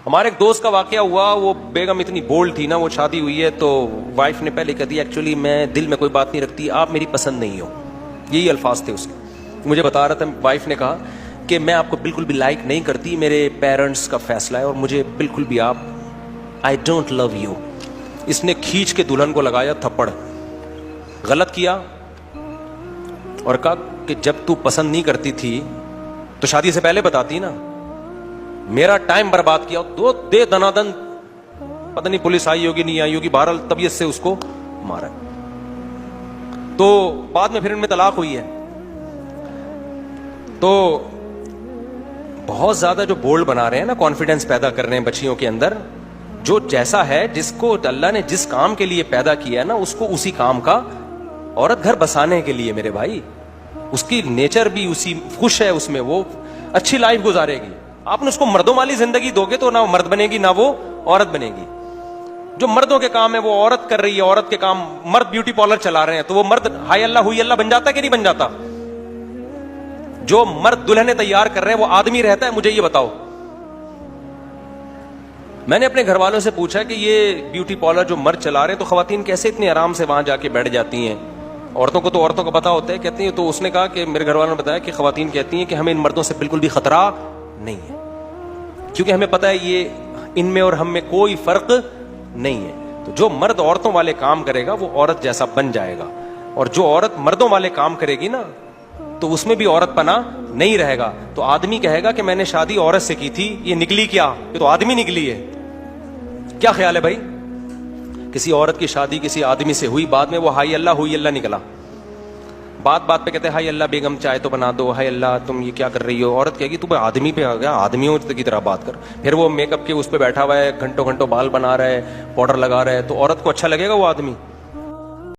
ہمارے ایک دوست کا واقعہ ہوا, وہ بیگم اتنی بولڈ تھی نا, وہ شادی ہوئی ہے تو وائف نے پہلے کہہ دیا ایکچولی میں دل میں کوئی بات نہیں رکھتی, آپ میری پسند نہیں ہو. یہی الفاظ تھے اس کے. مجھے بتا رہا تھا, وائف نے کہا کہ میں آپ کو بالکل بھی لائک نہیں کرتی, میرے پیرنٹس کا فیصلہ ہے اور مجھے بالکل بھی آپ, آئی ڈونٹ لو یو. اس نے کھینچ کے دلہن کو لگایا تھپڑ. غلط کیا اور کہا کہ جب تو پسند نہیں کرتی تھی تو شادی سے پہلے بتاتی نا, میرا ٹائم برباد کیا. دو دے دنادن, پتہ نہیں پولیس آئی ہوگی نہیں آئی ہوگی, بہرحال طبیعت سے اس کو مارا. تو بعد میں پھر ان میں طلاق ہوئی ہے. تو بہت زیادہ جو بولڈ بنا رہے ہیں نا, کانفیڈنس پیدا کر رہے ہیں بچیوں کے اندر, جو جیسا ہے, جس کو اللہ نے جس کام کے لیے پیدا کیا ہے نا, اس کو اسی کام کا, عورت گھر بسانے کے لیے میرے بھائی, اس کی نیچر بھی اسی خوش ہے اس میں, وہ اچھی لائف گزارے گی. آپ نے اس کو مردوں والی زندگی دو گے تو نہ وہ مرد بنے گی نہ وہ عورت بنے گی. جو مردوں کے کام ہے وہ عورت کر رہی ہے, عورت کے کام مرد بیوٹی پارلر چلا رہے ہیں, تو وہ مرد ہائی اللہ ہوئی اللہ بن جاتا ہے کہ نہیں بن جاتا؟ جو مرد دلہنیں تیار کر رہے ہیں وہ آدمی رہتا ہے؟ مجھے یہ بتاؤ. میں نے اپنے گھر والوں سے پوچھا کہ یہ بیوٹی پارلر جو مرد چلا رہے ہیں تو خواتین کیسے اتنے آرام سے وہاں جا کے بیٹھ جاتی ہیں؟ عورتوں کو تو عورتوں کو پتا ہوتا ہے, کہتی ہیں. تو اس نے کہا کہ میرے گھر والوں نے بتایا کہ خواتین کہتی ہیں کہ ہمیں ان مردوں سے بالکل بھی خطرہ نہیں ہے, کیونکہ ہمیں پتا ہے یہ ان میں اور ہم میں کوئی فرق نہیں ہے. تو جو مرد عورتوں والے کام کرے گا وہ عورت جیسا بن جائے گا, اور جو عورت مردوں والے کام کرے گی نا تو اس میں بھی عورت پنا نہیں رہے گا. تو آدمی کہے گا کہ میں نے شادی عورت سے کی تھی, یہ نکلی کیا؟ یہ تو آدمی نکلی ہے. کیا خیال ہے بھائی؟ کسی عورت کی شادی کسی آدمی سے ہوئی, بعد میں وہ ہائی اللہ ہوئی اللہ نکلا. بات بات پہ کہتے ہیں ہائی اللہ بیگم چائے تو بنا دو, ہائی اللہ تم یہ کیا کر رہی ہو. عورت کہے گی تو آدمی پہ آ گیا, آدمیوں کی طرح بات کر. پھر وہ میک اپ کے اس پہ بیٹھا ہوا ہے, گھنٹوں گھنٹوں بال بنا رہا ہے, پاؤڈر لگا رہا ہے, تو عورت کو اچھا لگے گا وہ آدمی؟